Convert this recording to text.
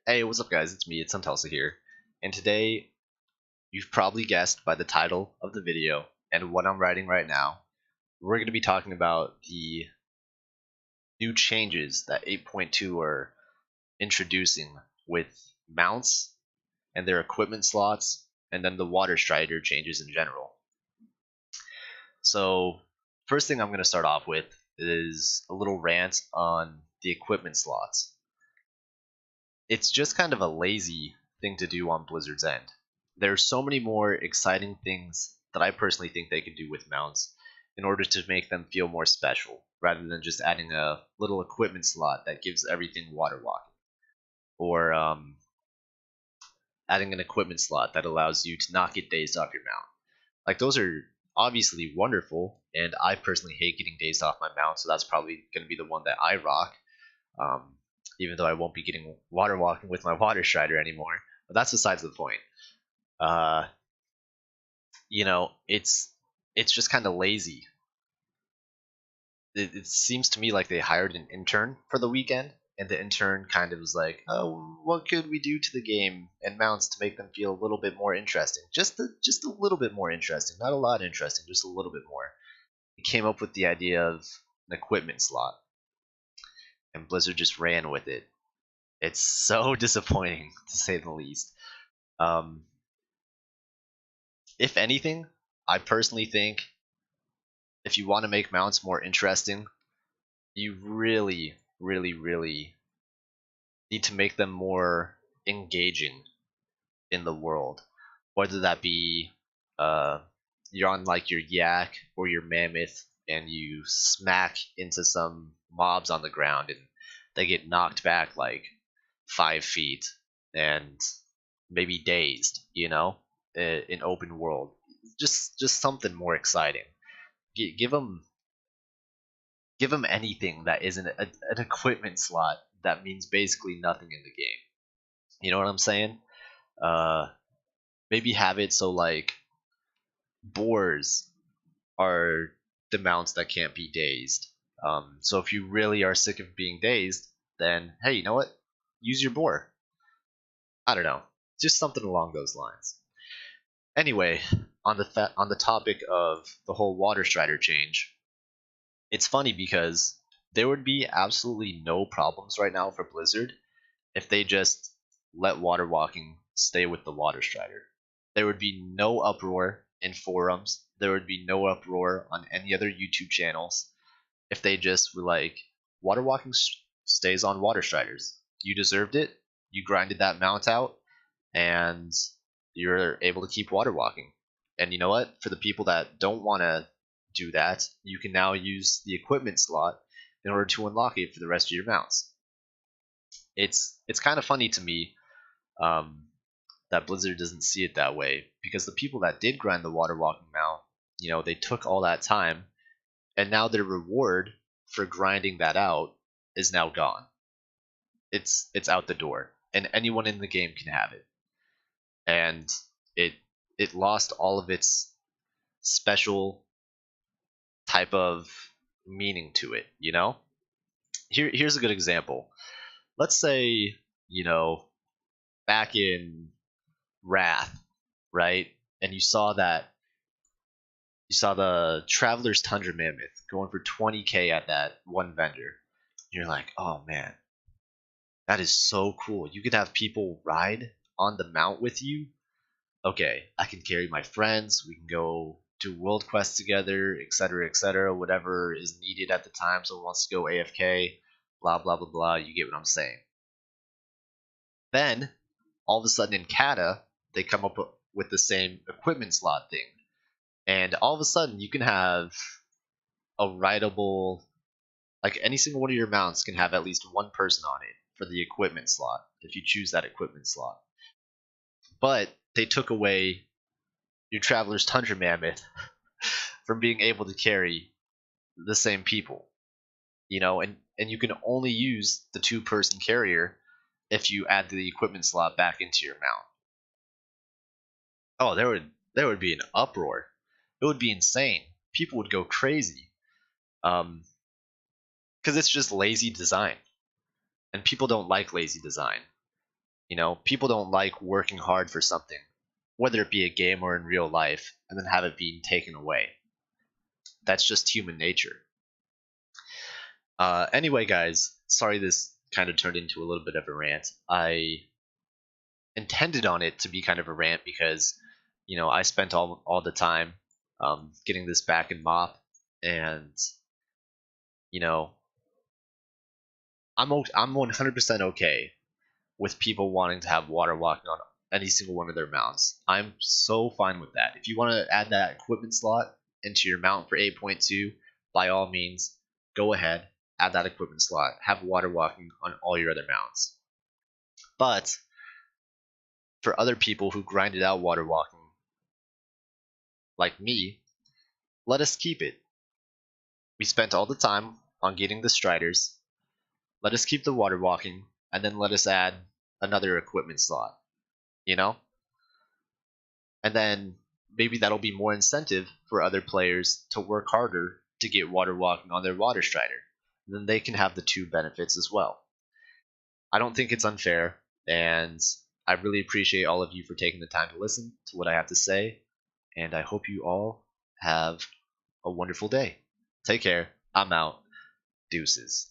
Hey, what's up, guys? It's me, it's Untelsa here, and today you've probably guessed by the title of the video and what I'm writing right now. We're going to be talking about the new changes that 8.2 are introducing with mounts and their equipment slots, and then the water strider changes in general. So, first thing I'm going to start off with is a little rant on the equipment slots. It's just kind of a lazy thing to do on Blizzard's end. There's so many more exciting things that I personally think they could do with mounts in order to make them feel more special, rather than just adding a little equipment slot that gives everything water walking, or adding an equipment slot that allows you to not get dazed off your mount. Like, those are obviously wonderful, and I personally hate getting dazed off my mount, so that's probably going to be the one that I rock. Um, Even though I won't be getting water walking with my water strider anymore, but that's besides the point. Uh, it's just kind of lazy. It seems to me like they hired an intern for the weekend, and the intern kind of was like, "Oh, what could we do to the game and mounts to make them feel a little bit more interesting? Just a little bit more interesting, not a lot interesting, just a little bit more." He came up with the idea of an equipment slot, and Blizzard just ran with it. It's so disappointing, to say the least. Um, if anything, I personally think if you want to make mounts more interesting, you really, really, really need to make them more engaging in the world. Whether that be uh, you're on like your yak or your mammoth and you smack into some mobs on the ground and they get knocked back like 5 feet and maybe dazed, in open world. Just something more exciting. Give them anything that isn't an equipment slot that means basically nothing in the game. You know what I'm saying? Uh, Maybe have it so like boars are the mounts that can't be dazed. So if you really are sick of being dazed, then hey, you know what? Use your boar. I don't know, just something along those lines. Anyway, on the topic of the whole water strider change, it's funny because there would be absolutely no problems right now for Blizzard if they just let water walking stay with the water strider. There would be no uproar in forums. There would be no uproar on any other YouTube channels if they just were like, water walking stays on water striders. You deserved it. You grinded that mount out, and you're able to keep water walking. And you know what? For the people that don't want to do that, you can now use the equipment slot in order to unlock it for the rest of your mounts. It's kind of funny to me, um, that Blizzard doesn't see it that way, because the people that did grind the water walking mount, they took all that time, and now their reward for grinding that out is now gone. It's out the door, and anyone in the game can have it, and it it lost all of its special type of meaning to it. Here's a good example. Let's say, back in Wrath, right? And you saw the Traveler's Tundra Mammoth going for 20k at that one vendor. You're like, oh man, that is so cool. You could have people ride on the mount with you. Okay, I can carry my friends. We can go do world quests together, etc., whatever is needed at the time. Someone wants to go AFK, blah blah blah blah. You get what I'm saying. Then, all of a sudden in Kata, they come up with the same equipment slot thing. And all of a sudden, you can have a rideable, like any single one of your mounts can have at least one person on it for the equipment slot, if you choose that equipment slot. But they took away your Traveler's Tundra Mammoth from being able to carry the same people. And you can only use the two-person carrier if you add the equipment slot back into your mount. Oh, there would be an uproar. It would be insane. People would go crazy. Because it's just lazy design, and people don't like lazy design. You know, people don't like working hard for something, whether it be a game or in real life, and then have it being taken away. That's just human nature. Anyway, guys, sorry this kind of turned into a little bit of a rant. I intended on it to be kind of a rant because, you know, I spent all the time getting this back in mop, and you know, I'm 100% okay with people wanting to have water walking on any single one of their mounts. I'm so fine with that. If you want to add that equipment slot into your mount for 8.2, by all means, go ahead, add that equipment slot, have water walking on all your other mounts. But for other people who grinded out water walking, like me, let us keep it. We spent all the time on getting the striders. Let us keep the water walking, and then let us add another equipment slot. You know? And then maybe that'll be more incentive for other players to work harder to get water walking on their water strider. And then they can have the two benefits as well. I don't think it's unfair, and I really appreciate all of you for taking the time to listen to what I have to say, and I hope you all have a wonderful day. Take care. I'm out. Deuces.